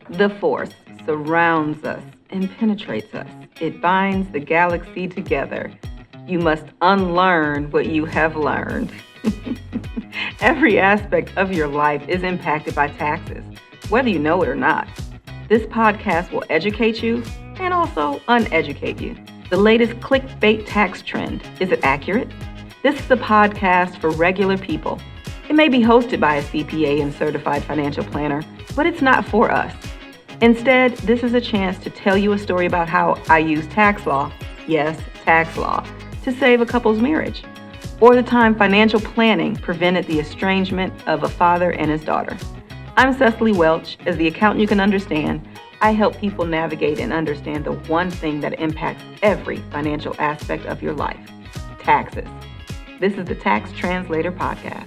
The Force surrounds us and penetrates us. It binds the galaxy together. You must unlearn what you have learned. Every aspect of your life is impacted by taxes, whether you know it or not. This podcast will educate you and also uneducate you. The latest clickbait tax trend. Is it accurate? This is a podcast for regular people. It may be hosted by a CPA and certified financial planner, but it's not for us. Instead, this is a chance to tell you a story about how I use tax law, yes, tax law, to save a couple's marriage, or the time financial planning prevented the estrangement of a father and his daughter. I'm Cecily Welch. As the accountant you can understand, I help people navigate and understand the one thing that impacts every financial aspect of your life, taxes. This is the Tax Translator podcast.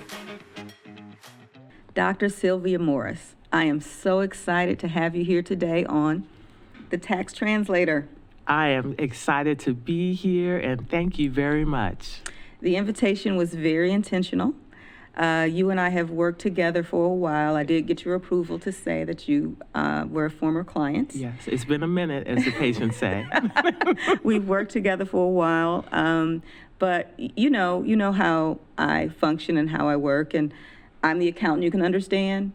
Dr. Sylvia Morris, I am so excited to have you here today on the Tax Translator. I am excited to be here, and thank you very much. The invitation was very intentional. You and I have worked together for a while. I did get your approval to say that you were a former client. Yes, it's been a minute, as the patients say. We've worked together for a while, but you know how I function and how I work, and I'm the accountant you can understand.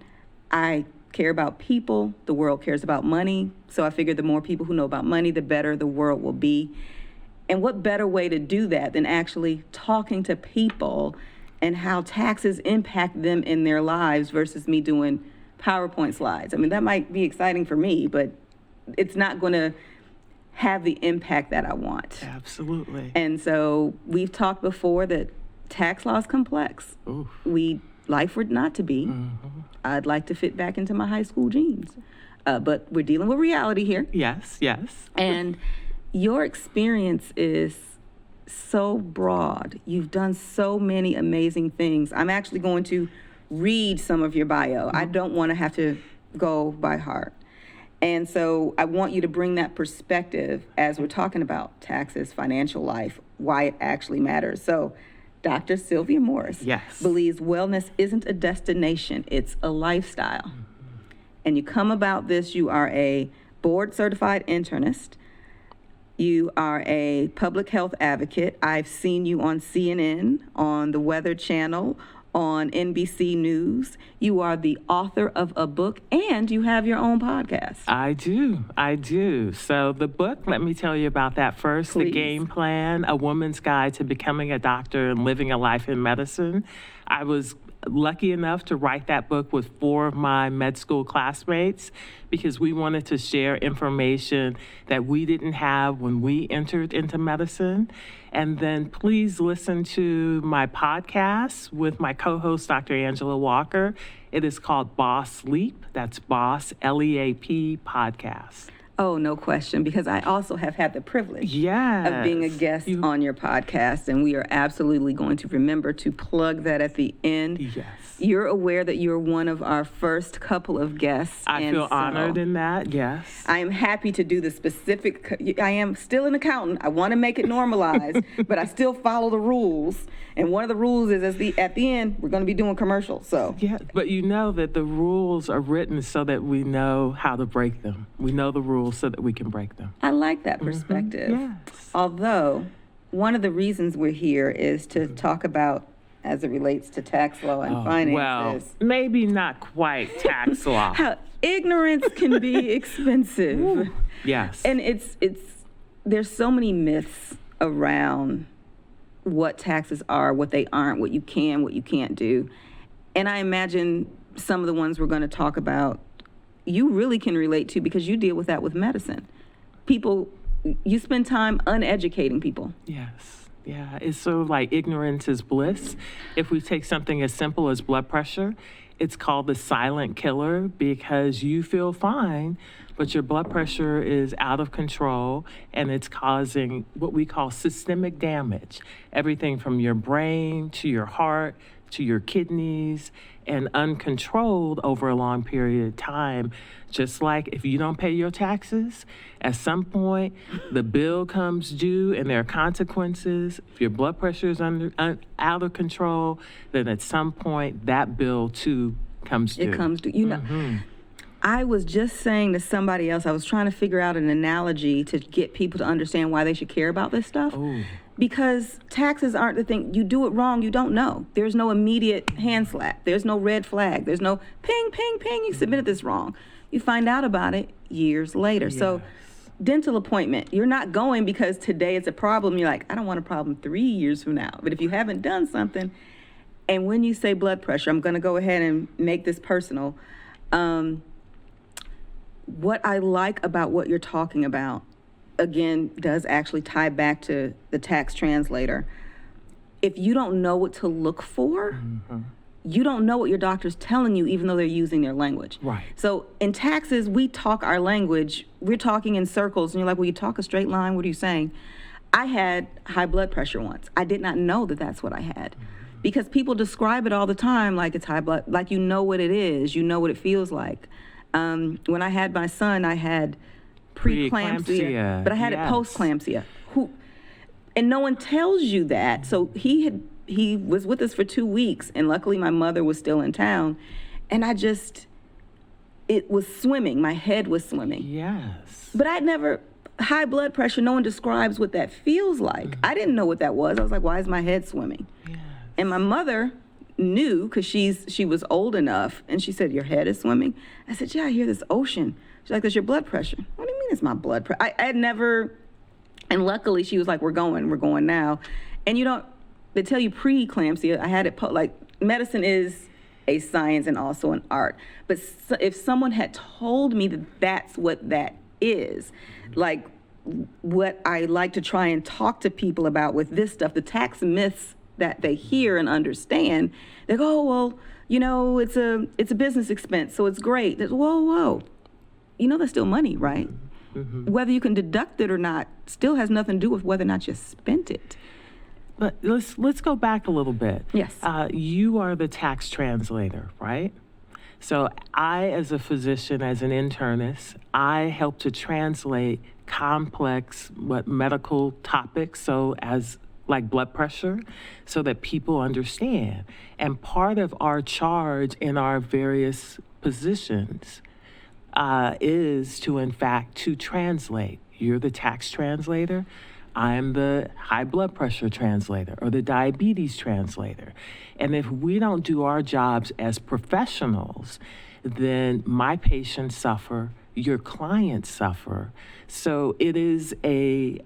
I care about people. The world cares about money. So I figured the more people who know about money, the better the world will be. And what better way to do that than actually talking to people and how taxes impact them in their lives versus me doing PowerPoint slides. I mean, that might be exciting for me, but it's not going to have the impact that I want. Absolutely. And so we've talked before that tax law is complex. Oof. Life would not to be. Mm-hmm. I'd like to fit back into my high school jeans. But we're dealing with reality here. Yes. And your experience is so broad. You've done so many amazing things. I'm actually going to read some of your bio. I don't want to have to go by heart. And so I want you to bring that perspective as we're talking about taxes, financial life, why it actually matters. So Dr. Sylvia Morris believes wellness isn't a destination, it's a lifestyle. Mm-hmm. And you come about this, you are a board-certified internist. You are a public health advocate. I've seen you on CNN, on the Weather Channel, on NBC News. You are the author of a book, and you have your own podcast. I do. So the book, let me tell you about that first. Please. The Game Plan, A Woman's Guide to Becoming a Doctor and Living a Life in Medicine. I was lucky enough to write that book with 4 of my med school classmates because we wanted to share information that we didn't have when we entered into medicine. And then please listen to my podcast with my co-host, Dr. Angela Walker. It is called Boss Leap. That's Boss, L-E-A-P podcast. Oh, no question, because I also have had the privilege of being a guest on your podcast, and we are absolutely going to remember to plug that at the end. Yes. You're aware that you're one of our first couple of guests. I feel honored in that, yes. I am happy to do the specific, I am still an accountant. I want to make it normalized, but I still follow the rules. And one of the rules is at the end, we're going to be doing commercials, so. Yeah, but you know that the rules are written so that we know how to break them. We know the rules so that we can break them. I like that perspective. Mm-hmm. Yes. Although, one of the reasons we're here is to talk about as it relates to tax law and finances. Well, maybe not quite tax law. How ignorance can be expensive. Ooh, yes. And there's so many myths around what taxes are, what they aren't, what you can, what you can't do. And I imagine some of the ones we're going to talk about, you really can relate to because you deal with that with medicine. People, you spend time uneducating people. Yes. Yeah, it's sort of like ignorance is bliss. If we take something as simple as blood pressure, it's called the silent killer because you feel fine, but your blood pressure is out of control and it's causing what we call systemic damage. Everything from your brain to your heart to your kidneys, and uncontrolled over a long period of time. Just like if you don't pay your taxes, at some point the bill comes due and there are consequences. If your blood pressure is out of control, then at some point that bill too comes due. It comes due. You know, I was just saying to somebody else, I was trying to figure out an analogy to get people to understand why they should care about this stuff. Oh. Because taxes aren't the thing. You do it wrong, you don't know. There's no immediate hand slap. There's no red flag. There's no ping, ping, ping, you submitted this wrong. You find out about it years later. Yes. So dental appointment, you're not going because today it's a problem. You're like, I don't want a problem 3 years from now. But if you haven't done something, and when you say blood pressure, I'm going to go ahead and make this personal. What I like about what you're talking about, again, does actually tie back to the tax translator. If you don't know what to look for, you don't know what your doctor's telling you, even though they're using their language. Right. So in taxes, we talk our language. We're talking in circles, and you're like, well, you talk a straight line. What are you saying? I had high blood pressure once. I did not know that that's what I had. Because people describe it all the time like it's high blood, like you know what it is, you know what it feels like. When I had my son, I had preeclampsia, but I had it post-clampsia. And no one tells you that. So he was with us for 2 weeks, and luckily my mother was still in town, and it was swimming. My head was swimming. Yes. But I'd never, high blood pressure, no one describes what that feels like. I didn't know what that was. I was like, why is my head swimming? Yes. And my mother knew because she was old enough, and she said, your head is swimming? I said, yeah, I hear this ocean. She's like, that's your blood pressure. What do you mean it's my blood pressure? I had never, and luckily she was like, we're going now. And they tell you preeclampsia. I had it, medicine is a science and also an art. But if someone had told me that that's what that is, like what I like to try and talk to people about with this stuff, the tax myths that they hear and understand, they go, oh, well, it's a business expense, so it's great. Whoa. That's still money, right? Mm-hmm. Whether you can deduct it or not still has nothing to do with whether or not you spent it. But let's go back a little bit. Yes. You are the tax translator, right? So I, as a physician, as an internist, I help to translate complex medical topics, so as like blood pressure, so that people understand. And part of our charge in our various positions is to, in fact, to translate. You're the tax translator. I'm the high blood pressure translator or the diabetes translator. And if we don't do our jobs as professionals, then my patients suffer, your clients suffer. So it is a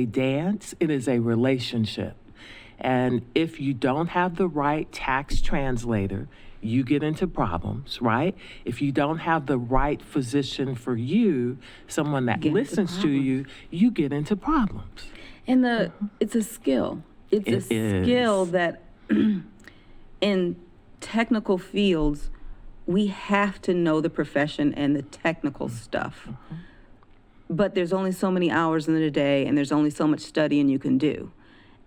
dance, it is a relationship. And if you don't have the right tax translator, you get into problems, right? If you don't have the right physician for you, someone that listens to you, you get into problems. And it's a skill. It's a skill that in technical fields, we have to know the profession and the technical stuff. Mm-hmm. But there's only so many hours in the day, and there's only so much studying you can do.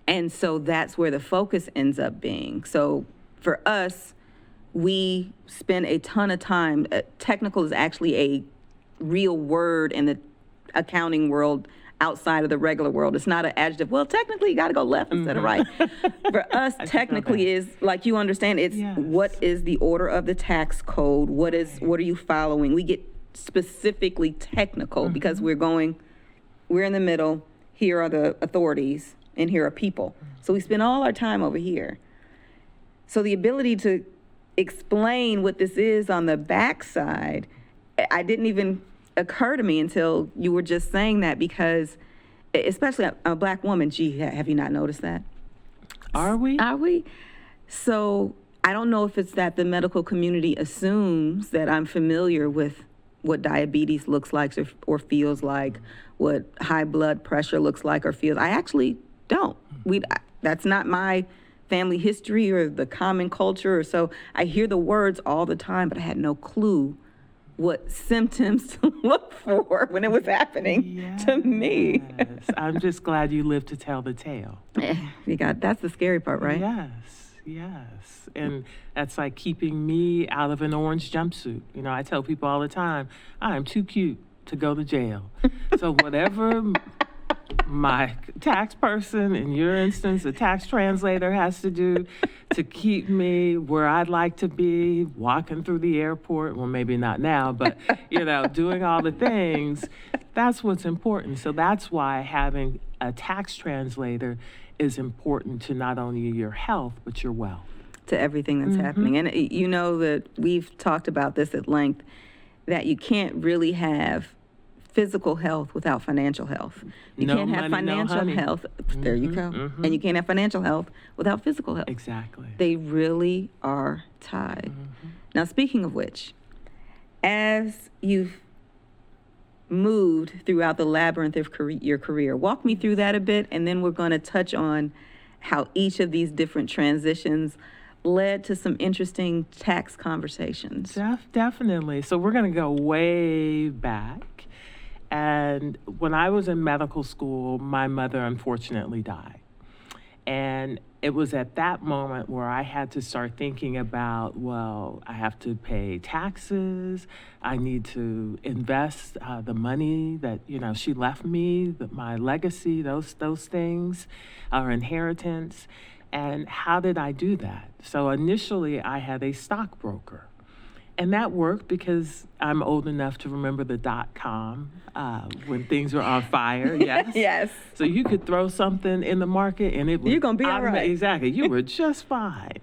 And so that's where the focus ends up being. So for us, we spend a ton of time. Technical is actually a real word in the accounting world outside of the regular world. It's not an adjective. Well, technically, you got to go left instead of right. For us, technically is, like you understand, it's what is the order of the tax code? What are you following? We get specifically technical because we're in the middle. Here are the authorities, and here are people. So we spend all our time over here. So the ability to explain what this is on the backside, I didn't even occur to me until you were just saying that, because especially a black woman, gee, have you not noticed that? Are we? So I don't know if it's that the medical community assumes that I'm familiar with what diabetes looks like or feels like, what high blood pressure looks like or feels. I actually don't. That's not my family history or the common culture. So I hear the words all the time, but I had no clue what symptoms to look for when it was happening to me. I'm just glad you lived to tell the tale. That's the scary part, right? Yes. And that's like keeping me out of an orange jumpsuit. I tell people all the time, I'm too cute to go to jail. So whatever my tax person, in your instance, a tax translator has to do to keep me where I'd like to be, walking through the airport. Well, maybe not now, but, doing all the things. That's what's important. So that's why having a tax translator is important to not only your health, but your wealth. To everything that's happening. And you know that we've talked about this at length, that you can't really have physical health without financial health. You can't have financial health. There you go. And you can't have financial health without physical health. Exactly. They really are tied. Now, speaking of which, as you've moved throughout the labyrinth of your career, walk me through that a bit, and then we're going to touch on how each of these different transitions led to some interesting tax conversations. Definitely. So we're going to go way back. And when I was in medical school, my mother unfortunately died. And it was at that moment where I had to start thinking about, well, I have to pay taxes. I need to invest the money that, she left me, my legacy, those things, our inheritance. And how did I do that? So initially, I had a stockbroker. And that worked because I'm old enough to remember the .com when things were on fire. Yes. Yes. So you could throw something in the market and it would... You're going to be all right. Exactly. You were just fine.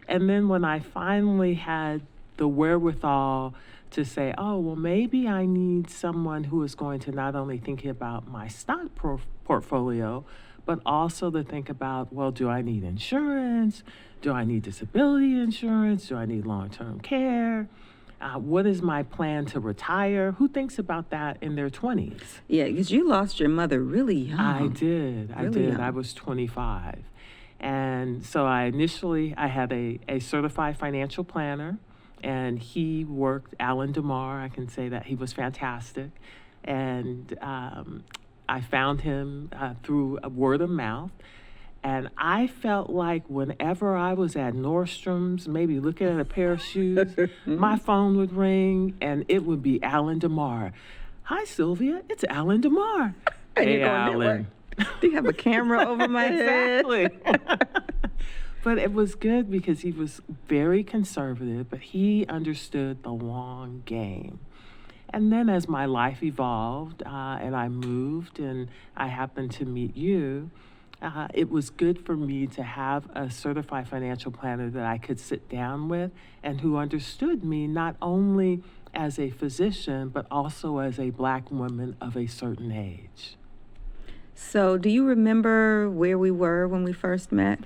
And then when I finally had the wherewithal to say, oh, well, maybe I need someone who is going to not only think about my stock portfolio, but also to think about, well, do I need insurance? Do I need disability insurance? Do I need long-term care? What is my plan to retire? Who thinks about that in their 20s? Yeah, because you lost your mother really young. I did. Young. I was 25. And so I had a certified financial planner, and he worked, Alan DeMar, I can say that he was fantastic. And I found him through word of mouth. And I felt like whenever I was at Nordstrom's, maybe looking at a pair of shoes, my phone would ring and it would be Alan DeMar. Hi, Sylvia, it's Alan DeMar. Hey, Alan. Do you have a camera over my head? Exactly. But it was good because he was very conservative, but he understood the long game. And then as my life evolved and I moved and I happened to meet you, it was good for me to have a certified financial planner that I could sit down with and who understood me not only as a physician, but also as a Black woman of a certain age. So do you remember where we were when we first met?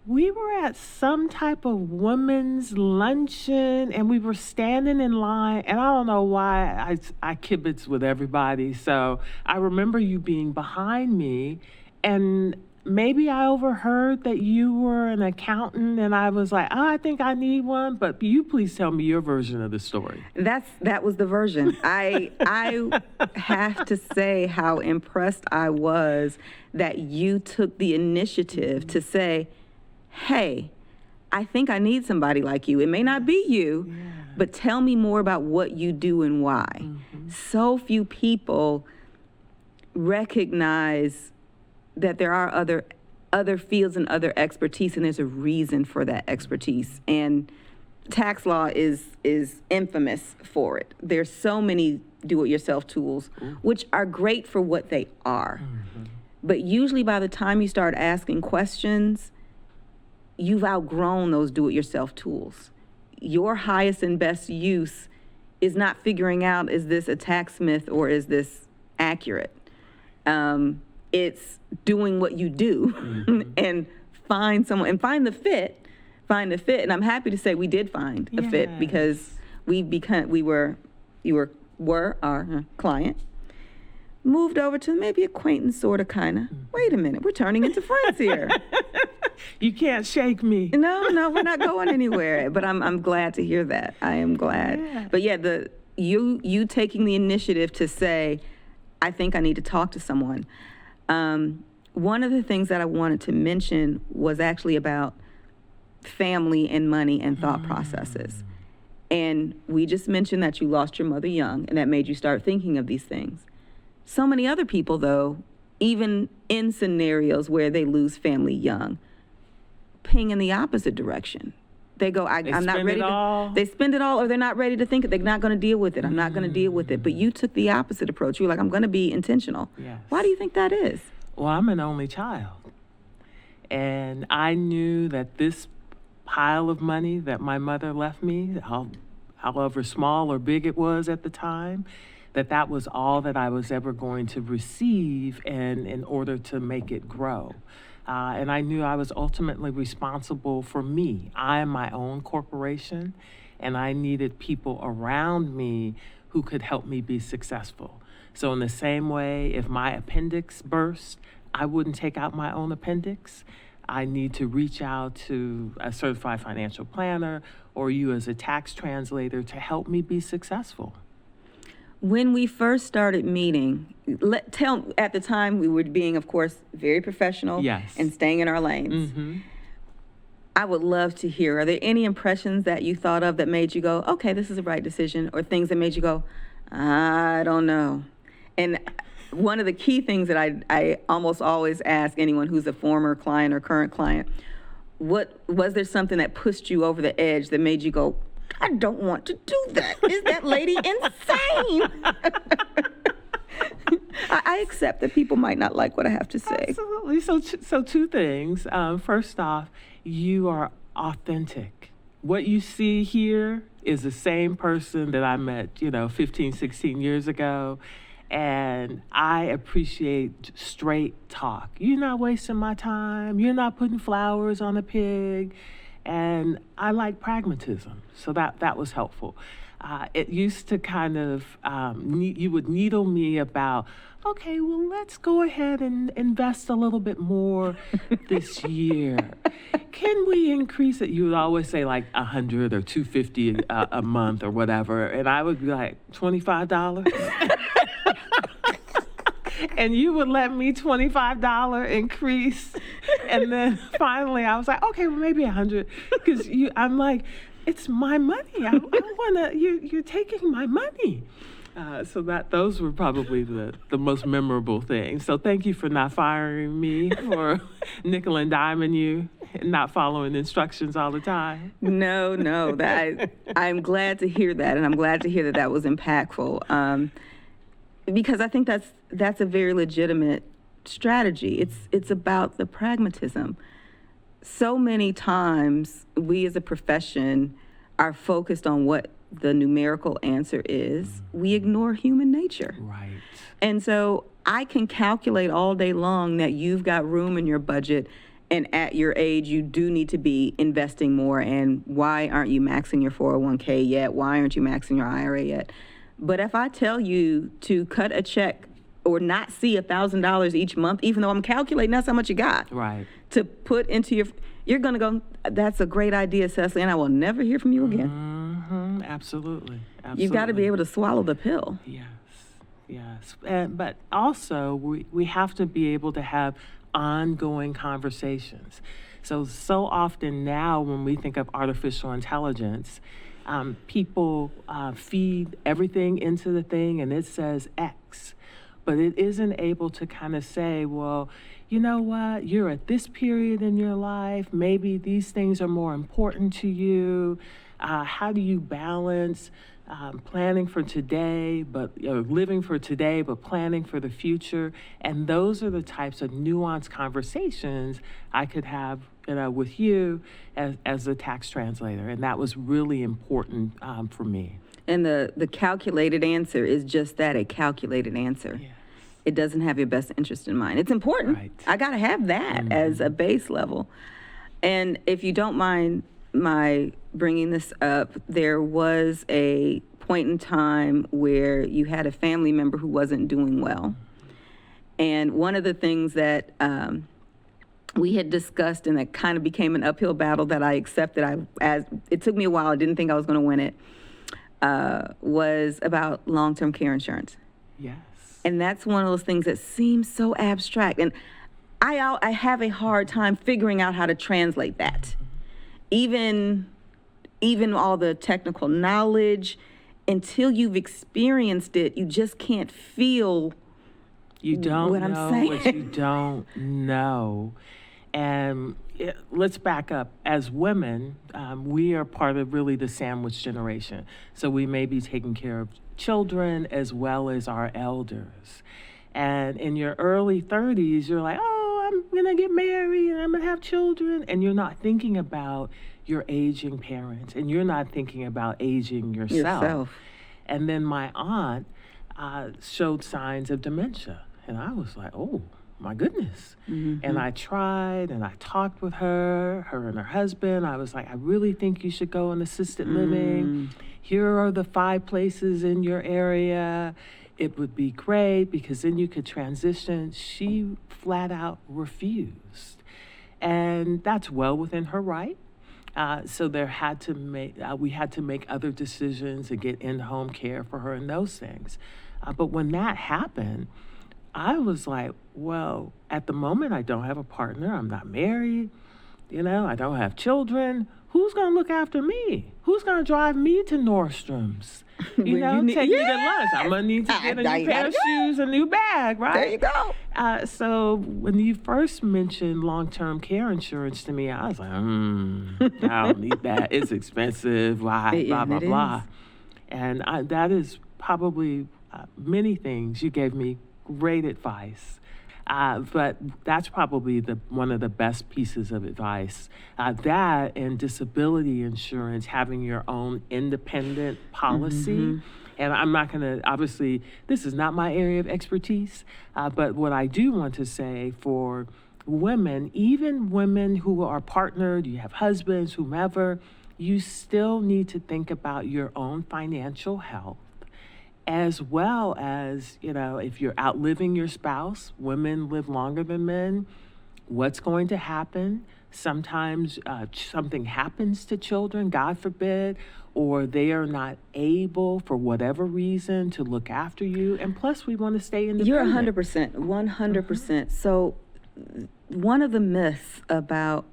We were at some type of women's luncheon, and we were standing in line, and I don't know why I kibitz with everybody. So I remember you being behind me, and maybe I overheard that you were an accountant, and I was like, oh, I think I need one, but you please tell me your version of the story. That was the version. I have to say how impressed I was that you took the initiative to say, hey, I think I need somebody like you. It may not be you, but tell me more about what you do and why. So few people recognize that there are other fields and other expertise, and there's a reason for that expertise. And tax law is infamous for it. There's so many do-it-yourself tools, which are great for what they are. But usually by the time you start asking questions, you've outgrown those do-it-yourself tools. Your highest and best use is not figuring out, is this a tax myth or is this accurate? It's doing what you do and find the fit. And I'm happy to say we did find a fit because you were our client. Moved over to maybe acquaintance, sort of, kind of. Wait a minute, we're turning into friends here. You can't shake me. No, we're not going anywhere. But I'm glad to hear that. I am glad. Yeah. But yeah, you taking the initiative to say, I think I need to talk to someone. One of the things that I wanted to mention was actually about family and money and thought processes. And we just mentioned that you lost your mother young, and that made you start thinking of these things. So many other people, though, even in scenarios where they lose family young, ping in the opposite direction. They go, I'm not ready to. They spend it all, or they're not ready to think it. They're not going to deal with it. I'm not going to deal with it. But you took the opposite approach. You're like, I'm going to be intentional. Yes. Why do you think that is? Well, I'm an only child. And I knew that this pile of money that my mother left me, however small or big it was at the time, that was all that I was ever going to receive in order to make it grow. And I knew I was ultimately responsible for me. I am my own corporation, and I needed people around me who could help me be successful. So in the same way, if my appendix burst, I wouldn't take out my own appendix. I need to reach out to a certified financial planner or you as a tax translator to help me be successful. When we first started meeting, at the time we were being, of course, very professional. Yes. And staying in our lanes. Mm-hmm. I would love to hear, are there any impressions that you thought of that made you go, okay, this is the right decision, or things that made you go, I don't know? And one of the key things that I almost always ask anyone who's a former client or current client, was there something that pushed you over the edge that made you go, I don't want to do that. Is that lady insane? I accept that people might not like what I have to say. Absolutely. So two things. First off, you are authentic. What you see here is the same person that I met, 15, 16 years ago. And I appreciate straight talk. You're not wasting my time. You're not putting flowers on a pig. And I like pragmatism, so that was helpful. It used to kind of, you would needle me about, okay, well, let's go ahead and invest a little bit more this year. Can we increase it? You would always say like $100 or $250 a month or whatever, and I would be like, $25? And you would let me $25 increase. And then finally I was like, okay, well, maybe 100. Because I'm like, it's my money. I want to, you're taking my money. So those were probably the most memorable things. So thank you for not firing me, for nickel and diming you, and not following instructions all the time. No, I'm glad to hear that. And I'm glad to hear that was impactful. Because I think that's a very legitimate strategy. It's about the pragmatism. So many times we as a profession are focused on what the numerical answer is. We ignore human nature. Right. And so I can calculate all day long that you've got room in your budget, and at your age you do need to be investing more, and why aren't you maxing your 401k yet? Why aren't you maxing your IRA yet? But if I tell you to cut a check or not see $1,000 each month, even though I'm calculating that's how much you got, right, to put into you're going to go, that's a great idea, Cecily, and I will never hear from you again. Mm-hmm. Absolutely. You've got to be able to swallow the pill. Yes. But also, we have to be able to have ongoing conversations. So often now when we think of artificial intelligence, people feed everything into the thing and it says X, but it isn't able to kind of say, well, you know what, you're at this period in your life, maybe these things are more important to you. How do you balance planning for today, living for today, but planning for the future? And those are the types of nuanced conversations I could have with you as a tax translator. And that was really important for me. And the calculated answer is just that, a calculated answer. Yes. It doesn't have your best interest in mind. It's important. Right. I got to have that as a base level. And if you don't mind my bringing this up, there was a point in time where you had a family member who wasn't doing well. And one of the things that we had discussed, and that kind of became an uphill battle that I accepted, as it took me a while, I didn't think I was going to win it, was about long-term care insurance. Yes. And that's one of those things that seems so abstract. And I have a hard time figuring out how to translate that. Even all the technical knowledge, until you've experienced it, you just can't feel You don't what know I'm saying? what you don't know. And let's back up. As women, we are part of really the sandwich generation. So we may be taking care of children as well as our elders. And in your early 30s, you're like, oh, I'm going to get married and I'm going to have children. And you're not thinking about your aging parents, and you're not thinking about aging yourself. And then my aunt showed signs of dementia. And I was like, oh, my goodness. Mm-hmm. And I tried and I talked with her and her husband. I was like, I really think you should go in assisted living. Here are the 5 places in your area. It would be great because then you could transition. She flat out refused. And that's well within her right. So we had to make other decisions and get in-home care for her and those things. But when that happened, I was like, well, at the moment, I don't have a partner. I'm not married. I don't have children. Who's going to look after me? Who's going to drive me to Nordstrom's? Take me to lunch. I'm going to need to get a new pair of shoes, a new bag, right? There you go. So when you first mentioned long-term care insurance to me, I was like, I don't need that. It's expensive. Why? Blah, blah, blah. And that is probably many things. You gave me great advice. But that's probably one of the best pieces of advice. That and disability insurance, having your own independent policy. Mm-hmm. And I'm not going to, obviously, this is not my area of expertise, but what I do want to say for women, even women who are partnered, you have husbands, whomever, you still need to think about your own financial health. As well as, if you're outliving your spouse, women live longer than men, what's going to happen? Sometimes something happens to children, God forbid, or they are not able, for whatever reason, to look after you. And plus, we want to stay independent. You're 100%, 100%. Mm-hmm. So one of the myths about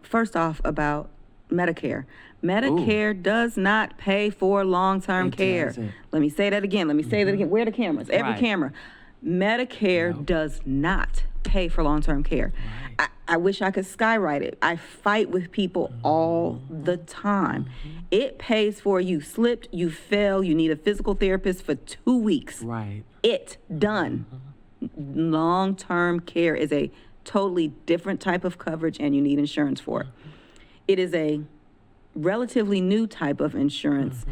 Medicare. Medicare does not pay for long-term care. Doesn't. Let me say that again. Where are the cameras? Every camera. Medicare does not pay for long-term care. Right. I wish I could skywrite it. I fight with people all the time. It pays for you slipped, you fell, you need a physical therapist for 2 weeks. Right. It done. Long-term care is a totally different type of coverage, and you need insurance for it. It is a relatively new type of insurance.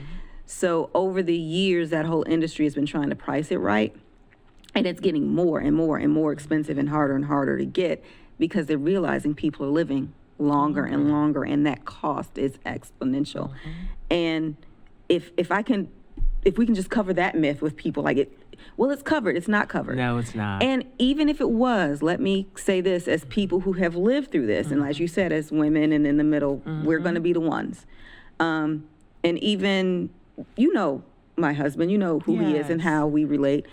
So over the years, that whole industry has been trying to price it right. And it's getting more and more and more expensive and harder to get because they're realizing people are living longer and longer, and that cost is exponential. And if we can just cover that myth with people, like it's covered, it's not covered. No, it's not. And even if it was, let me say this, as people who have lived through this, and as you said, as women and in the middle, we're going to be the ones. And even, my husband, who he is and how we relate.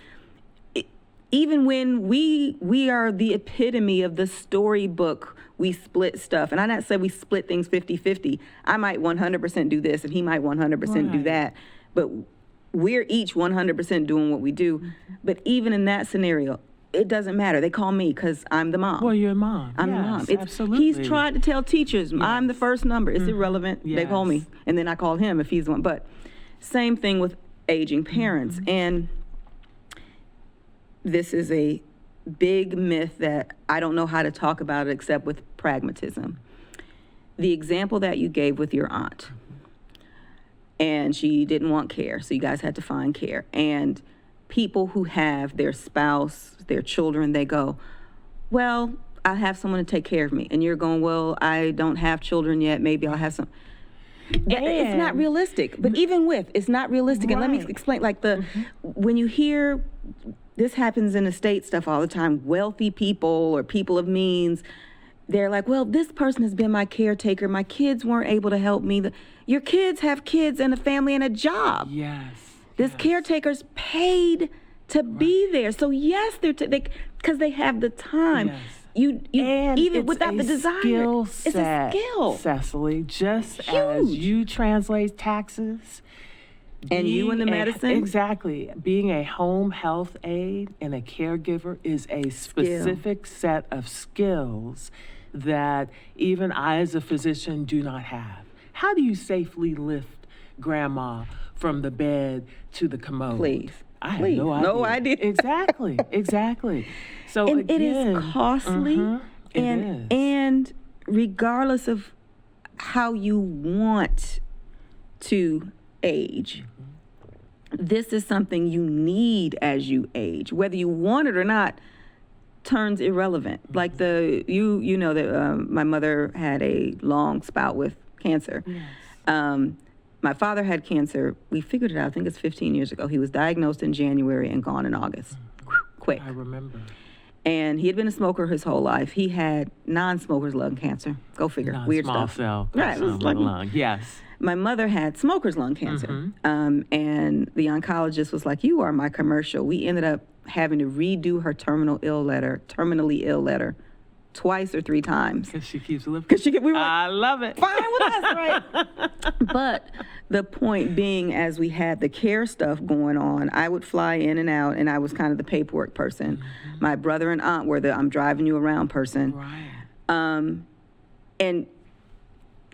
Even when we are the epitome of the storybook, we split stuff. And I not say we split things 50-50. I might 100% do this and he might 100% do that. But we're each 100% doing what we do. But even in that scenario, it doesn't matter. They call me because I'm the mom. Well, you're a mom. I'm the mom. Absolutely. He's tried to tell teachers, I'm the first number. It's irrelevant. They call me. And then I call him if he's one. But same thing with aging parents. And this is a big myth that I don't know how to talk about it except with pragmatism. The example that you gave with your aunt, and she didn't want care, so you guys had to find care. And people who have their spouse, their children, they go, well, I have someone to take care of me. And you're going, well, I don't have children yet. Maybe I'll have some. It's not realistic. But even with, it's not realistic. And let me explain, when you hear, this happens in estate stuff all the time, wealthy people or people of means, they're like, well, this person has been my caretaker. My kids weren't able to help me. Your kids have kids and a family and a job. Yes. This caretaker's paid to be there. So yes, because they have the time. Yes. You and even without the desire, it's a skill. Cecily, just Huge. as you translate taxes, And you in the medicine? Exactly. Being a home health aide and a caregiver is a specific set of skills that even I as a physician do not have. How do you safely lift grandma from the bed to the commode? Please. I have no idea. No idea. Exactly. So and again, it is costly. And regardless of how you want to age, this is something you need as you age. Whether you want it or not turns irrelevant. Like you know that my mother had a long spout with cancer. Yes. My father had cancer. We figured it out, I think it's 15 years ago. He was diagnosed in January and gone in August. Quick. I remember. And he had been a smoker his whole life. He had non-smoker's lung cancer. Go figure. Weird small stuff. Cell. Right. It was like lung. Yes. My mother had smoker's lung cancer. And the oncologist was like, "You are my commercial." We ended up having to redo her terminally ill letter twice or three times. Because she keeps living. We were like, I love it. fine with us, right? But the point being, as we had the care stuff going on, I would fly in and out, and I was kind of the paperwork person. My brother and aunt were the I'm driving you around person. Right. And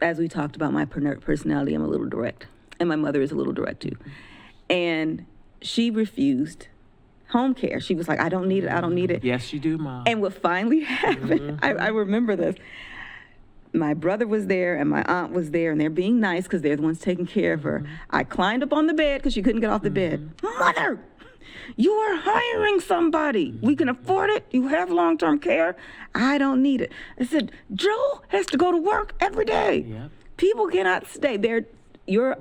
as we talked about my personality, I'm a little direct. And my mother is a little direct too. And she refused home care. She was like, I don't need it. Yes, you do, Mom. And what finally happened, I remember this. My brother was there and my aunt was there, and they're being nice because they're the ones taking care of her. I climbed up on the bed because she couldn't get off the bed. Mother, you are hiring somebody. We can afford it. You have long-term care. I don't need it. I said, Joe has to go to work every day. Yep. People cannot stay. Your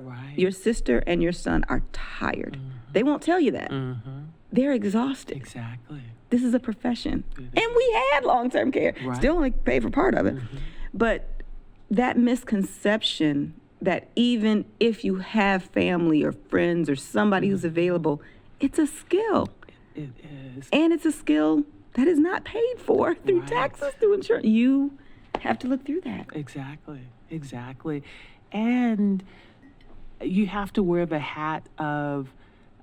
sister and your son are tired. They won't tell you that. They're exhausted. Exactly. This is a profession. And we had long-term care. Right. Still only pay for part of it. But that misconception that even if you have family or friends or somebody who's available, it's a skill. It is. And it's a skill that is not paid for through taxes, through insurance. You have to look through that. Exactly. And you have to wear the hat of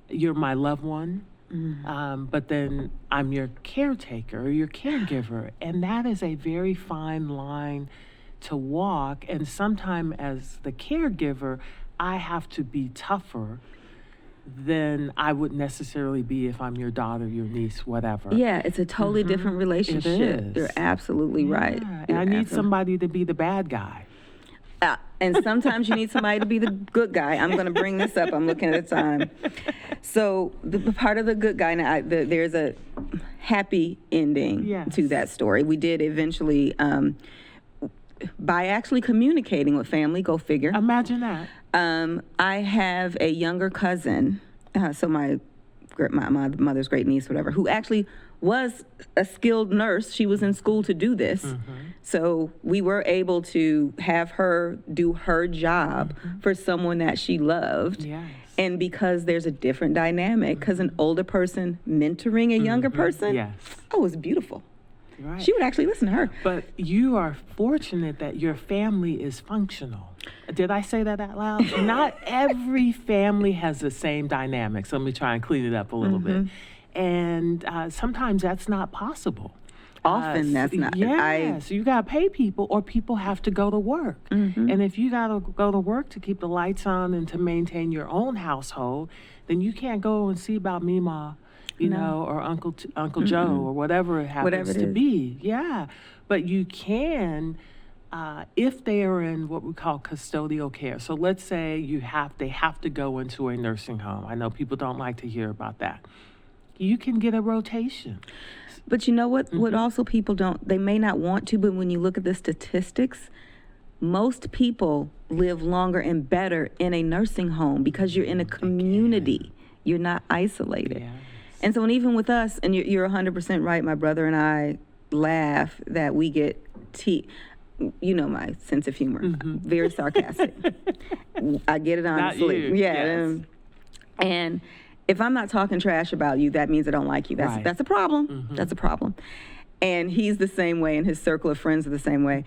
you're my loved one, but then I'm your caretaker or your caregiver. And that is a very fine line to walk. And sometimes as the caregiver, I have to be tougher than I would necessarily be if I'm your daughter, your niece, whatever. Yeah, it's a totally different relationship. It is. You're absolutely right. And I need somebody to be the bad guy. And sometimes you need somebody to be the good guy. I'm going to bring this up. I'm looking at the time. So the part of the good guy, now, there's a happy ending to that story. We did eventually, by actually communicating with family, go figure. Imagine that. I have a younger cousin, so my mother's great niece, whatever, who actually was a skilled nurse. She was in school to do this. So we were able to have her do her job for someone that she loved. Yes. And because there's a different dynamic, because an older person mentoring a younger person, oh, it's beautiful. Right. She would actually listen to her. But you are fortunate that your family is functional. Did I say that out loud? Not every family has the same dynamic. So let me try and clean it up a little bit. And sometimes that's not possible. Often that's not. Yes, you got to pay people, or people have to go to work. And if you got to go to work to keep the lights on and to maintain your own household, then you can't go and see about Mima, you know, or Uncle Joe, or whatever it happens to be. Yeah, but you can, if they are in what we call custodial care. So let's say they have to go into a nursing home. I know people don't like to hear about that. You can get a rotation. But you know what? What also people they may not want to, but when you look at the statistics, most people live longer and better in a nursing home because you're in a community. You're not isolated. Yes. And so, and even with us, and you're 100% right, my brother and I laugh that we get you know my sense of humor. Very sarcastic. I get it honestly. Not you. Yeah. Yes. And if I'm not talking trash about you, that means I don't like you. That's a problem. That's a problem. And he's the same way, and his circle of friends are the same way.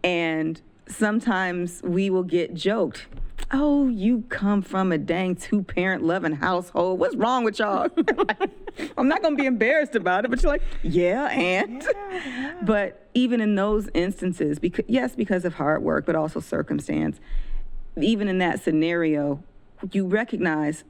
And sometimes we will get joked. oh, you come from a dang 2-parent loving household. What's wrong with y'all? I'm not going to be embarrassed about it, but you're like, yeah, and? Yeah. But even in those instances, because of hard work, but also circumstance, even in that scenario, you recognize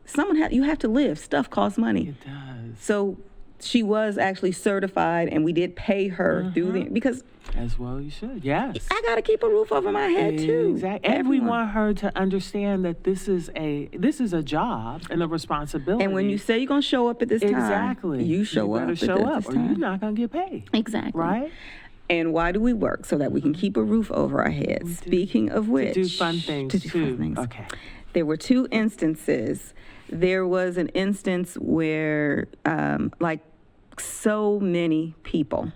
you have to live. Stuff costs money. It does. So she was actually certified, and we did pay her through because as well you should. Yes. I got to keep a roof over my head too. Exactly. And we want her to understand that this is a job and a responsibility. And when you say you're going to show up at this time, exactly, you show up. Show up, or you're not going to get paid. Exactly. Right. And why do we work? So that we can keep a roof over our heads. Speaking of which, to do fun things too. Okay. There were 2 instances. There was an instance where, like so many people,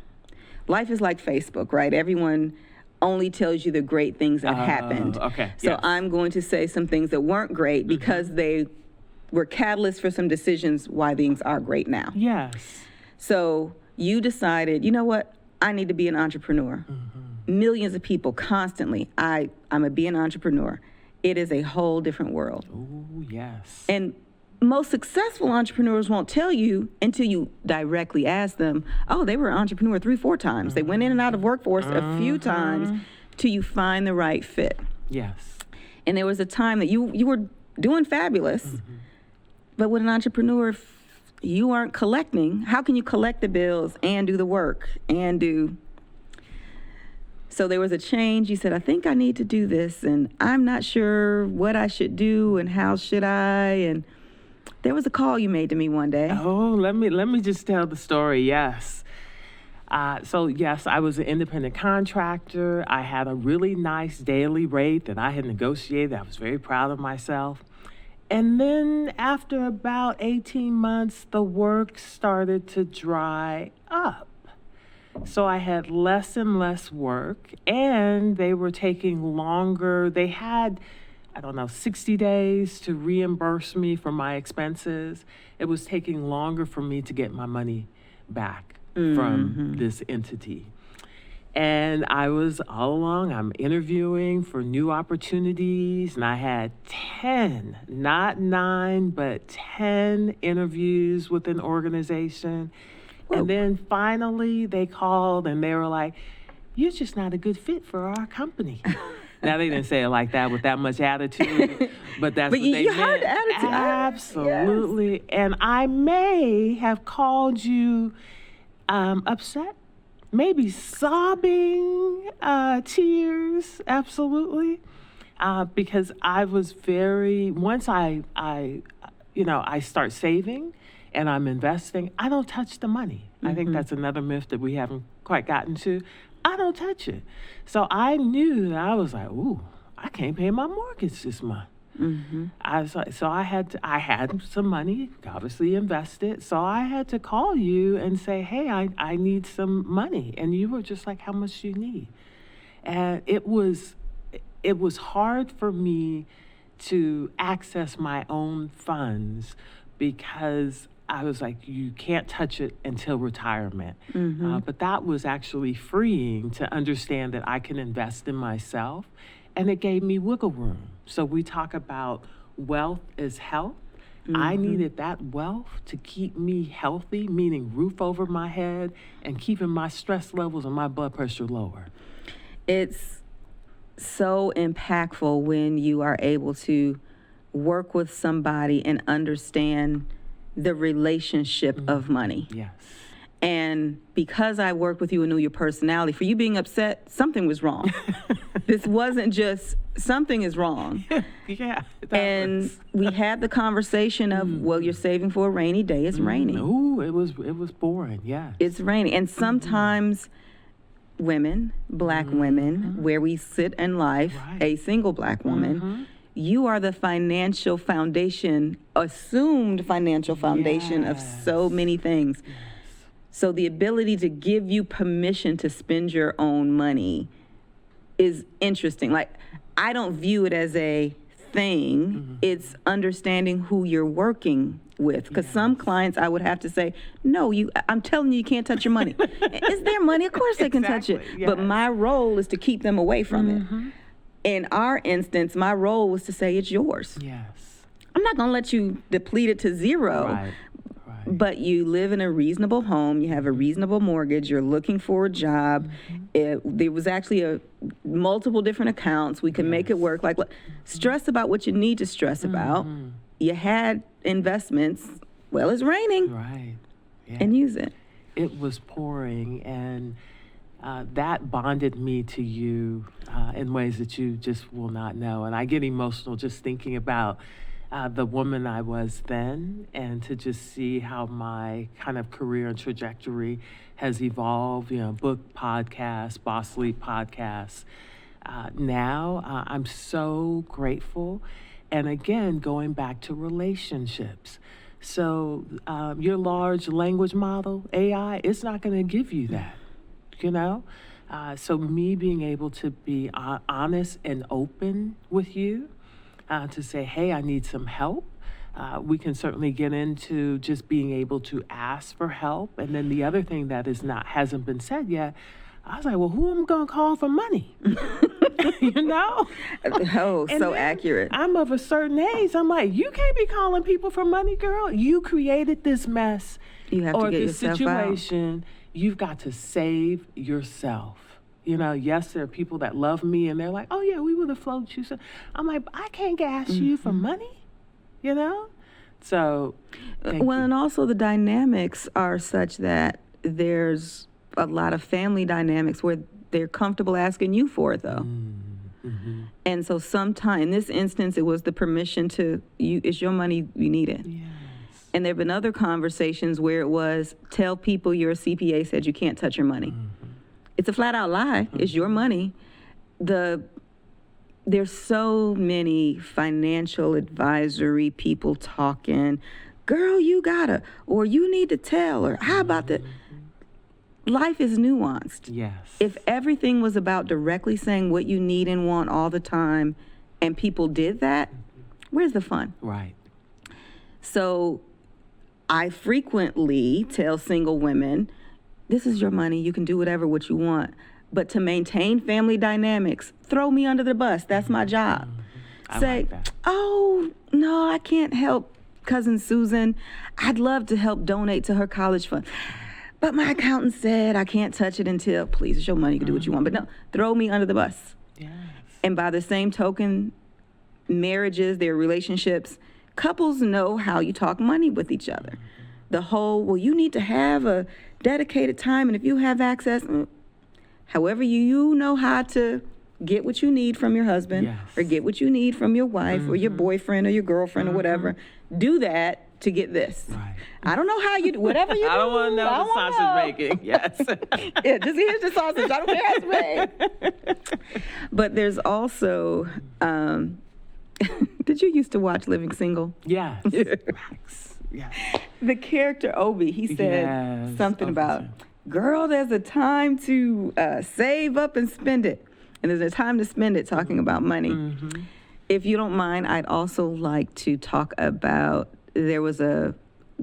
life is like Facebook, right? Everyone only tells you the great things that happened. Okay. So yes. I'm going to say some things that weren't great because they were catalysts for some decisions why things are great now. Yes. So you decided, you know what? I need to be an entrepreneur. Millions of people constantly, I'm going to be an entrepreneur. It is a whole different world. Oh, yes. And most successful entrepreneurs won't tell you until you directly ask them, oh, they were an entrepreneur 3-4 times. They went in and out of workforce a few times till you find the right fit. Yes. And there was a time that you were doing fabulous, but with an entrepreneur, if you aren't collecting, how can you collect the bills and do the work and do... So there was a change. You said, I think I need to do this, and I'm not sure what I should do and how should I, and there was a call you made to me one day. Oh, let me just tell the story. Yes. So yes, I was an independent contractor. I had a really nice daily rate that I had negotiated. I was very proud of myself. And then after about 18 months, the work started to dry up. So I had less and less work, and they were taking longer. They had, 60 days to reimburse me for my expenses. It was taking longer for me to get my money back from this entity. And I was all along, I'm interviewing for new opportunities, and I had 10, not 9, but 10 interviews with an organization. And then finally they called and they were like, you're just not a good fit for our company. Now, they didn't say it like that with that much attitude, but that's what they meant. You heard the attitude. Absolutely. Yes. And I may have called you upset, maybe sobbing, tears, absolutely. Because I was once I start saving, and I'm investing, I don't touch the money. I think that's another myth that we haven't quite gotten to. I don't touch it. So I knew that I was like, ooh, I can't pay my mortgage this month. I had some money, obviously invested. So I had to call you and say, hey, I need some money. And you were just like, how much do you need? And it was hard for me to access my own funds because I was like, you can't touch it until retirement. But that was actually freeing to understand that I can invest in myself, and it gave me wiggle room. So we talk about wealth is health. I needed that wealth to keep me healthy, meaning roof over my head and keeping my stress levels and my blood pressure lower. It's so impactful when you are able to work with somebody and understand the relationship of money. Yes. And because I worked with you and knew your personality, for you being upset, something was wrong. This wasn't just something is wrong. Yeah. And we had the conversation of, well, you're saving for a rainy day. It's raining. Ooh, it was boring. Yeah. It's raining. And sometimes women, black women, where we sit in life, a single black woman, you are the financial foundation, assumed financial foundation of so many things. Yes. So the ability to give you permission to spend your own money is interesting. Like, I don't view it as a thing. It's understanding who you're working with. Because some clients I would have to say, no, I'm telling you can't touch your money. It's their money. Of course they can touch it. Yes. But my role is to keep them away from it. In our instance, my role was to say it's yours. Yes. I'm not going to let you deplete it to zero. Right. But you live in a reasonable home. You have a reasonable mortgage. You're looking for a job. There was actually multiple different accounts. We can make it work. Like, stress about what you need to stress about. You had investments. Well, it's raining. Right. Yeah. And use it. It was pouring, and that bonded me to you in ways that you just will not know. And I get emotional just thinking about the woman I was then, and to just see how my kind of career and trajectory has evolved, book podcasts, Boss Leap podcasts. Now I'm so grateful. And again, going back to relationships. So your large language model, AI, it's not going to give you that, So me being able to be honest and open with you, to say, hey, I need some help. We can certainly get into just being able to ask for help. And then the other thing that hasn't been said yet, I was like, well, who am I going to call for money? Oh, and so accurate. I'm of a certain age. I'm like, you can't be calling people for money, girl. You created this mess. You have to get this yourself situation. Out. You've got to save yourself. Yes, there are people that love me and they're like, oh yeah, we would have floated you. So I'm like, I can't ask you for money, So, and also the dynamics are such that there's a lot of family dynamics where they're comfortable asking you for it, though. And so sometimes, in this instance, it was the permission to, it's your money, you need it. Yes. And there have been other conversations where it was, tell people your CPA said you can't touch your money. It's a flat out lie. It's your money. There's so many financial advisory people talking, girl, you gotta, or you need to tell, or how about that? Life is nuanced. Yes. If everything was about directly saying what you need and want all the time, and people did that, where's the fun? Right. So I frequently tell single women, this is your money. You can do what you want. But to maintain family dynamics, throw me under the bus. That's my job. Say, like that. Oh, no, I can't help cousin Susan. I'd love to help donate to her college fund. But my accountant said I can't touch it until, please, it's your money. You can do what you want. But no, throw me under the bus. Yes. And by the same token, marriages, their relationships, couples know how you talk money with each other. The whole, well, you need to have a dedicated time, and if you have access, however you know how to get what you need from your husband, or get what you need from your wife, or your boyfriend, or your girlfriend, or whatever, do that to get this. Right. I don't know how you do, whatever you do. I don't want to know the sausage making. Yes. Yeah, just here's the sausage. I don't care how it's made. But there's also, did you used to watch Living Single? Yes. Yes. The character Obi, he said something about, girl, there's a time to save up and spend it. And there's a time to spend it talking about money. If you don't mind, I'd also like to talk about, there was a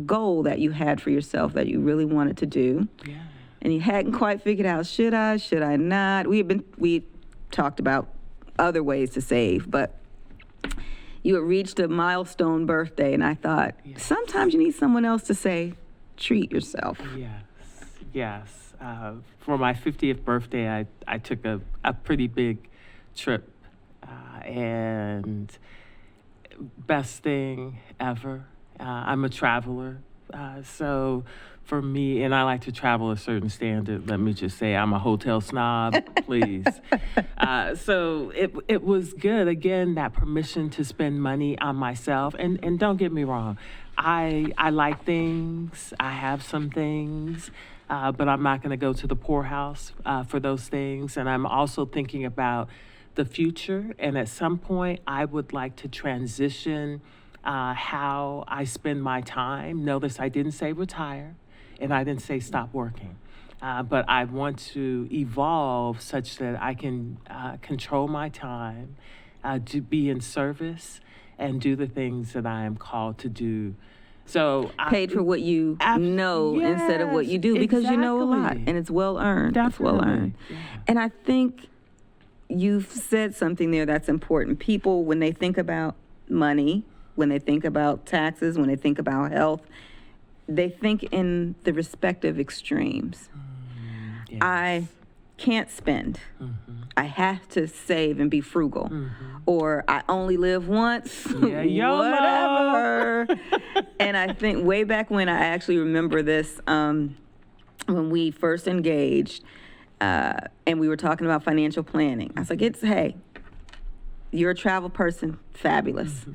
goal that you had for yourself that you really wanted to do. Yeah. And you hadn't quite figured out, should I not? We talked about other ways to save, but you had reached a milestone birthday, and I thought, sometimes you need someone else to say, treat yourself. Yes. For my 50th birthday, I took a pretty big trip, and best thing ever. I'm a traveler, so for me, and I like to travel a certain standard. Let me just say, I'm a hotel snob, please. So it was good. Again, that permission to spend money on myself. And don't get me wrong, I like things. I have some things, but I'm not going to go to the poorhouse for those things. And I'm also thinking about the future. And at some point, I would like to transition how I spend my time. Notice I didn't say retire, and I didn't say stop working. But I want to evolve such that I can control my time, to be in service, and do the things that I am called to do. So paid for what you know instead of what you do, because you know a lot, and it's well earned. Definitely. It's well earned. Yeah. And I think you've said something there that's important. People, when they think about money, when they think about taxes, when they think about health, they think in the respective extremes. Yes. I can't spend. I have to save and be frugal. Or I only live once. Yeah, YOLO. Whatever. And I think way back when, I actually remember this, when we first engaged, and we were talking about financial planning. I was like, hey, you're a travel person, fabulous.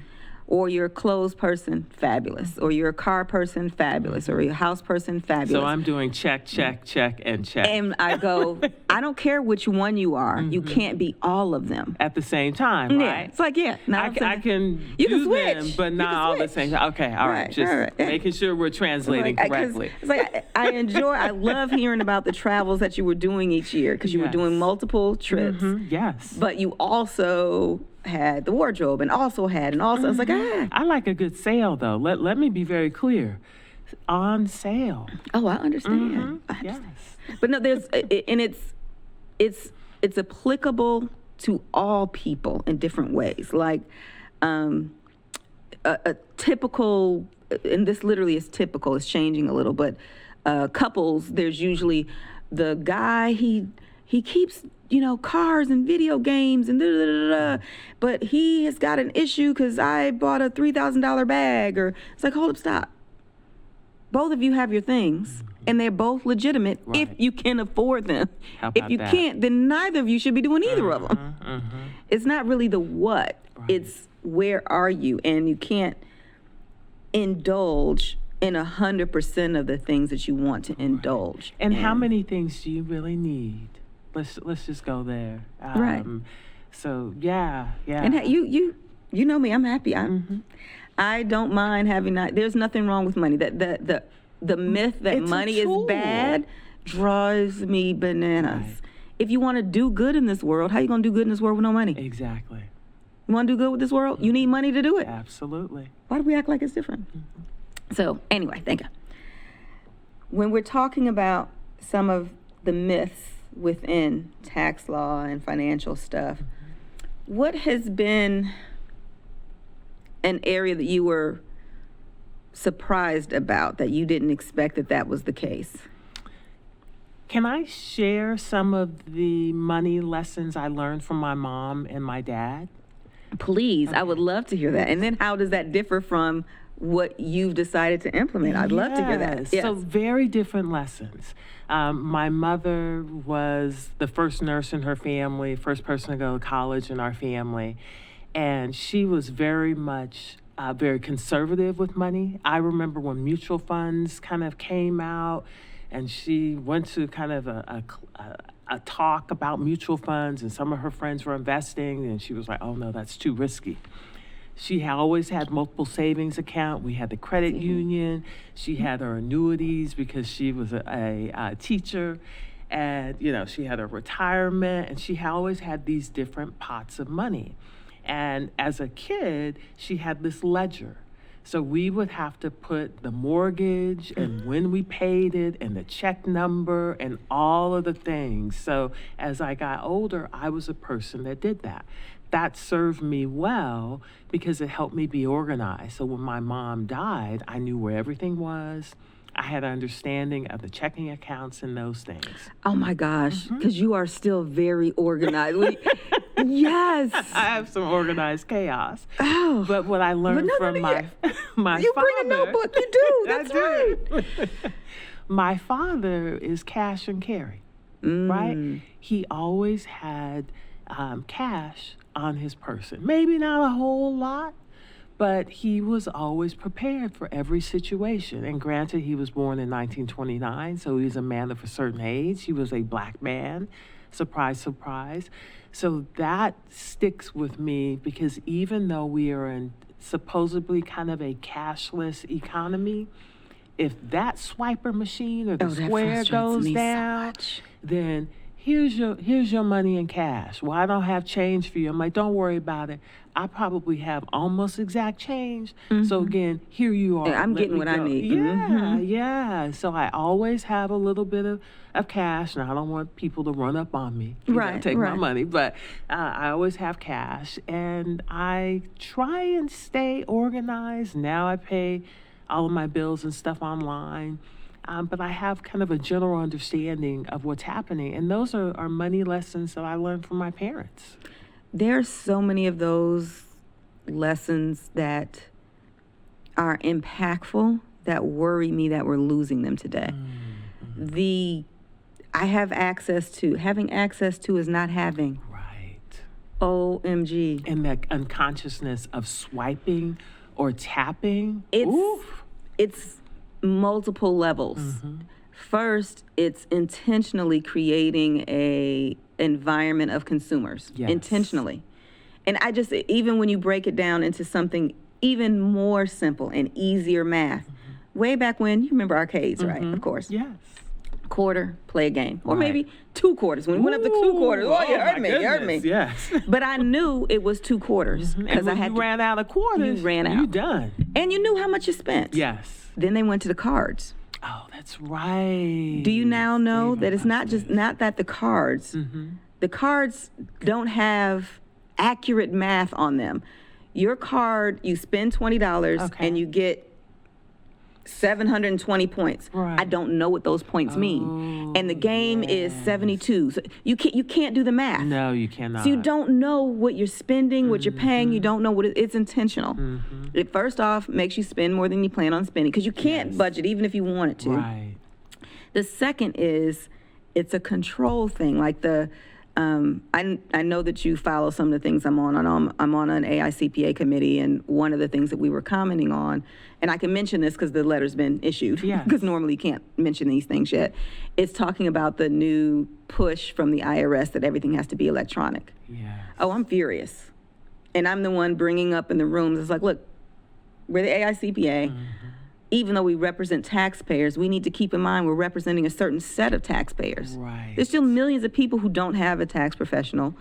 Or you're a clothes person, fabulous. Or you're a car person, fabulous. Or you're a house person, fabulous. So I'm doing check, check, check, and check. And I go, I don't care which one you are. You can't be all of them. At the same time, Yeah. right? It's like, yeah. I can You do can switch. them, but You not can all the switch. same time. Okay, all right. Just making sure we're translating correctly. It's like, I love hearing about the travels that you were doing each year, because you were doing multiple trips. Yes. But you also had the wardrobe and also it's like, I like a good sale, though. Let me be very clear. On sale. Oh, I understand. Yes. But no, it's applicable to all people in different ways. Like a typical, and this literally is typical, it's changing a little, but couples, there's usually the guy, he keeps, cars and video games and but he has got an issue because I bought a $3,000 bag. Or it's like, hold up, stop. Both of you have your things, and they're both legitimate if you can afford them. If you can't, then neither of you should be doing either of them. It's not really the what, it's where are you, and you can't indulge in 100% of the things that you want to indulge. And how many things do you really need? Let's just go there. Right. So yeah. And you know me, I'm happy. I don't mind having there's nothing wrong with money. The myth that It's money is bad drives me bananas. Right. If you want to do good in this world, how you going to do good in this world with no money? Exactly. You want to do good with this world? You need money to do it. Absolutely. Why do we act like it's different? So anyway, thank you. When we're talking about some of the myths within tax law and financial stuff, what has been an area that you were surprised about, that you didn't expect that was the case? Can I share some of the money lessons I learned from my mom and my dad? Please, I would love to hear that. And then how does that differ from what you've decided to implement? I'd love to hear that. Yes. So very different lessons. My mother was the first nurse in her family, first person to go to college in our family. And she was very much very conservative with money. I remember when mutual funds kind of came out, and she went to kind of a talk about mutual funds, and some of her friends were investing, and she was like, oh no, that's too risky. She always had multiple savings account. We had the credit union. She had her annuities because she was a teacher. And, she had her retirement, and she always had these different pots of money. And as a kid, she had this ledger. So we would have to put the mortgage and when we paid it and the check number and all of the things. So as I got older, I was a person that did that. That served me well because it helped me be organized. So when my mom died, I knew where everything was. I had an understanding of the checking accounts and those things. Oh my gosh, because you are still very organized. Yes. I have some organized chaos. Oh. But what I learned from my father. You bring a notebook, you do. That's right. My father is cash and carry, right? He always had cash on his person. Maybe not a whole lot, but he was always prepared for every situation. And granted, he was born in 1929, so he was a man of a certain age. He was a black man. Surprise, surprise. So that sticks with me because even though we are in supposedly kind of a cashless economy, if that swiper machine or the square goes down, then here's your money in cash. Well, I don't have change for you. I'm like, don't worry about it. I probably have almost exact change. So again, here you are. Yeah, I'm getting what I need. Yeah. So I always have a little bit of cash. Now, I don't want people to run up on me, take my money, but I always have cash. And I try and stay organized. Now I pay all of my bills and stuff online. But I have kind of a general understanding of what's happening. And those are money lessons that I learned from my parents. There are so many of those lessons that are impactful that worry me that we're losing them today. Having access to is not having. Right. OMG. And that unconsciousness of swiping or tapping. It's multiple levels. First, it's intentionally creating a environment of consumers. Intentionally. And even when you break it down into something even more simple and easier math, way back when, you remember arcades, right? Of course. Yes. Quarter, play a game. Or maybe 2 quarters. When we went up to 2 quarters, you heard me. Yes. But I knew it was 2 quarters. Because you ran out of quarters. You ran out. You done. And you knew how much you spent. Yes. Then they went to the cards. Oh, that's right. Do you now know that it's not that the cards don't have accurate math on them. Your card, you spend $20 and you get 720 points. Right. I don't know what those points mean. And the game is 72. So you can't do the math. No, you cannot. So you don't know what you're spending, what you're paying. You don't know what it's intentional. It first off makes you spend more than you plan on spending because you can't budget even if you wanted to. Right. The second is it's a control thing. Like I know that you follow some of the things I'm on. I'm on an AI CPA committee, and one of the things that we were commenting on, and I can mention this because the letter's been issued, because normally you can't mention these things yet. It's talking about the new push from the IRS that everything has to be electronic. Yes. Oh, I'm furious. And I'm the one bringing up in the rooms. It's like, look, we're the AI CPA. Even though we represent taxpayers, we need to keep in mind we're representing a certain set of taxpayers. Right. There's still millions of people who don't have a tax professional,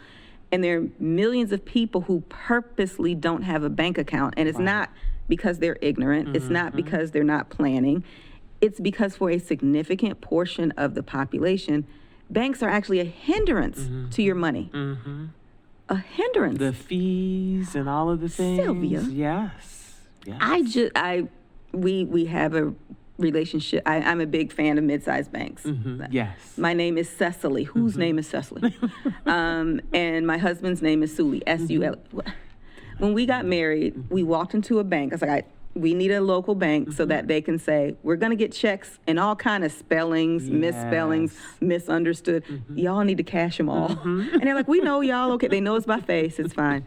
and there are millions of people who purposely don't have a bank account. And it's not because they're ignorant. It's not because they're not planning. It's because for a significant portion of the population, banks are actually a hindrance to your money. A hindrance. The fees and all of the things. Sylvia. Yes. We have a relationship. I'm a big fan of mid-sized banks. Yes. My name is Cecily. Whose name is Cecily? And my husband's name is Sully, S-U-L. When we got married, we walked into a bank. I was like, we need a local bank so that they can say, we're going to get checks and all kind of spellings, misspellings, misunderstood. Y'all need to cash them all. And they're like, we know y'all. Okay, they know it's by face. It's fine.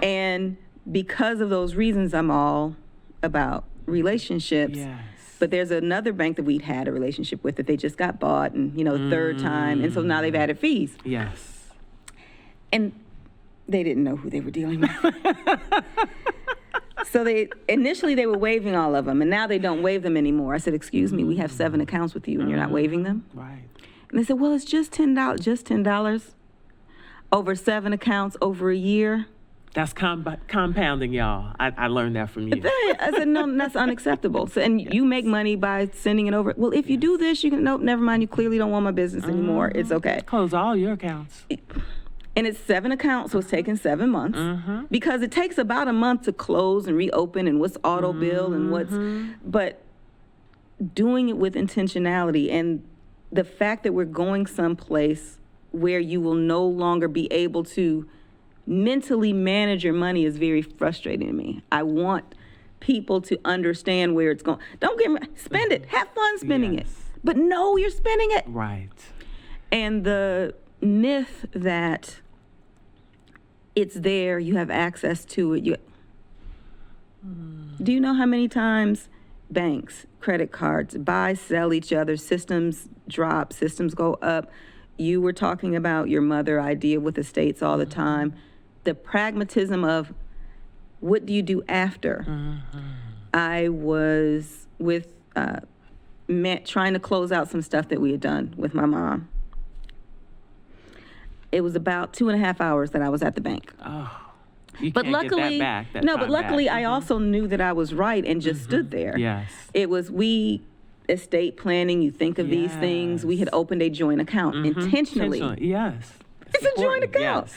And because of those reasons, I'm all about relationships. But there's another bank that we'd had a relationship with that they just got bought, and third time, and so now they've added fees. Yes. And they didn't know who they were dealing with. So initially they were waiving all of them, and now they don't waive them anymore. I said, excuse me, we have 7 accounts with you and you're not waiving them? Right. And they said, well, it's just $10. Just $10 over 7 accounts over a year. That's compounding, y'all. I learned that from you. I said, no, that's unacceptable. So, and you make money by sending it over. Well, if you do this, you can, nope, never mind. You clearly don't want my business anymore. It's okay. Close all your accounts. And it's 7 accounts, so it's taking 7 months. Because it takes about a month to close and reopen and what's auto bill and but doing it with intentionality and the fact that we're going someplace where you will no longer be able to mentally manage your money is very frustrating to me. I want people to understand where it's going. Don't get me, spend it. Have fun spending it. But know you're spending it. Right. And the myth that it's there, you have access to it. Do you know how many times banks, credit cards, buy, sell each other, systems drop, systems go up? You were talking about your mother idea with estates all the time. The pragmatism of what do you do after? I was trying to close out some stuff that we had done with my mom. it was about 2.5 hours that I was at the bank. Oh, you But can't luckily, get that back. but luckily I also knew that I was right and just stood there. Yes. It was estate planning, you think of these things. We had opened a joint account intentionally. Yes. It's a joint account. Yes.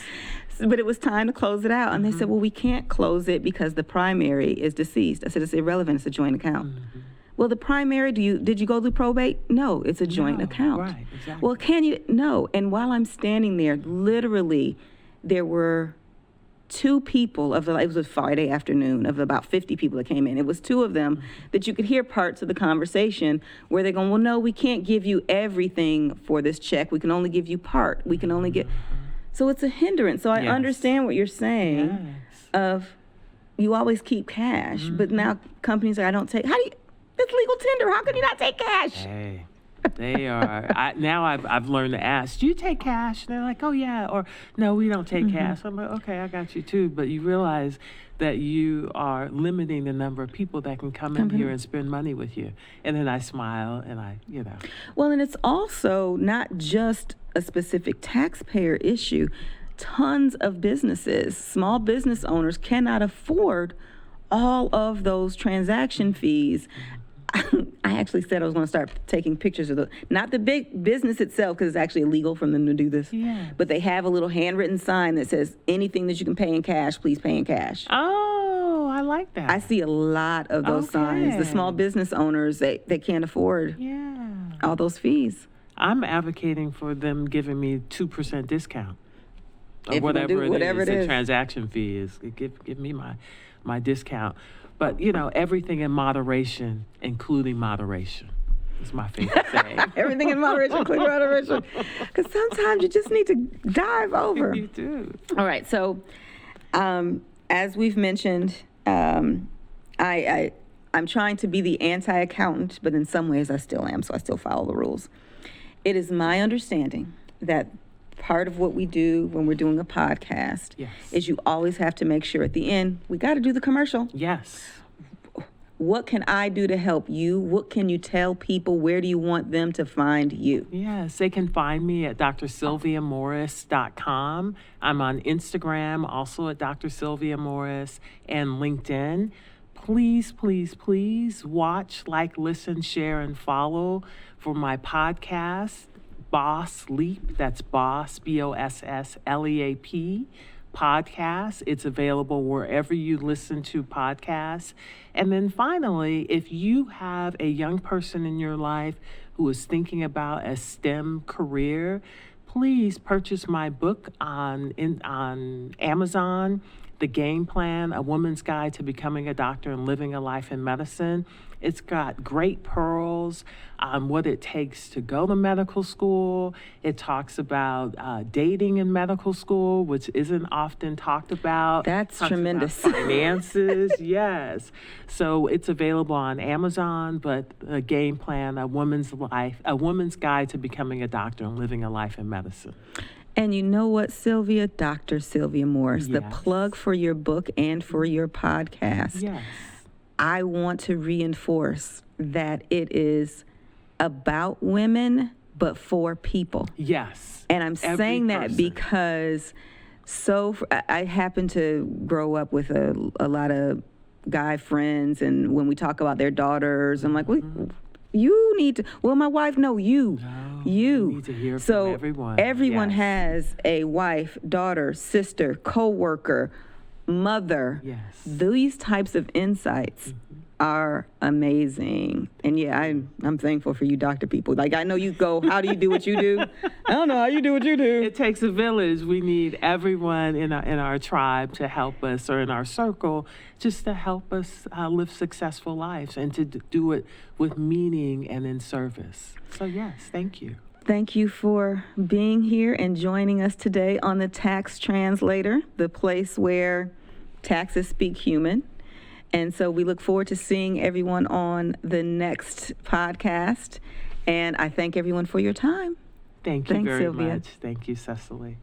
But it was time to close it out. And they said, well, we can't close it because the primary is deceased. I said, it's irrelevant. It's a joint account. Well, the primary, did you go through probate? No, it's a joint account. Right, exactly. Well, can you? No. And while I'm standing there, literally, there were 2 people it was a Friday afternoon of about 50 people that came in. It was 2 of them that you could hear parts of the conversation where they're going, well, no, we can't give you everything for this check. We can only give you part. We can only get. So it's a hindrance. So I understand what you're saying of you always keep cash, but now companies are, I don't take, it's legal tender. How can you not take cash? Hey, they are. Now I've learned to ask, do you take cash? And they're like, oh, yeah. Or, no, we don't take cash. I'm like, okay, I got you too. But you realize that you are limiting the number of people that can come in here and spend money with you. And then I smile and Well, and it's also not just a specific taxpayer issue. Tons of businesses, small business owners cannot afford all of those transaction fees. I actually said I was going to start taking pictures of not the big business itself, because it's actually illegal for them to do this. Yeah. But they have a little handwritten sign that says, anything that you can pay in cash, please pay in cash. Oh, I like that. I see a lot of those signs. The small business owners, they can't afford all those fees. I'm advocating for them giving me 2% discount. Or If whatever it is. a transaction fee is. Give me my discount. But, everything in moderation, including moderation, is my favorite saying. Everything in moderation, including moderation. Because sometimes you just need to dive over. You do. All right. So, as we've mentioned, I'm trying to be the anti-accountant, but in some ways I still am, so I still follow the rules. It is my understanding that part of what we do when we're doing a podcast is you always have to make sure at the end, we got to do the commercial. Yes. What can I do to help you? What can you tell people? Where do you want them to find you? Yes, they can find me at drsylviamorris.com. I'm on Instagram, also at Dr. Sylvia Morris, and LinkedIn. Please, please, please watch, like, listen, share, and follow for my podcast, Boss Leap. That's Boss, BOSSLEAP podcast. It's available wherever you listen to podcasts. And then finally, if you have a young person in your life who is thinking about a STEM career, please purchase my book on Amazon, The Game Plan, A Woman's Guide to Becoming a Doctor and Living a Life in Medicine. It's got great pearls on what it takes to go to medical school. It talks about dating in medical school, which isn't often talked about. That's talks tremendous. About finances, yes. So it's available on Amazon, but A Game Plan, A Woman's Guide to Becoming a Doctor and Living a Life in Medicine. And you know what, Sylvia? Dr. Sylvia Morris, the Yes. plug for your book and for your podcast. Yes. I want to reinforce that it is about women, but for people. Yes. And I'm Every saying that person. because I happen to grow up with a lot of guy friends, and when we talk about their daughters, I'm like, you need to, well, my wife, no, you. You need to hear from everyone. Everyone Yes. has a wife, daughter, sister, co-worker, mother. Yes. These types of insights are amazing. And yeah, I'm thankful for you doctor people. Like, I know you go, how do you do what you do? I don't know how you do what you do. It takes a village. We need everyone in our tribe to help us, or in our circle, just to help us live successful lives and to do it with meaning and in service. So yes, thank you. Thank you for being here and joining us today on the Tax Translator, the place where taxes speak human. And so we look forward to seeing everyone on the next podcast. And I thank everyone for your time. Thank you Thanks, very Sylvia. much. Thank you, Cecily.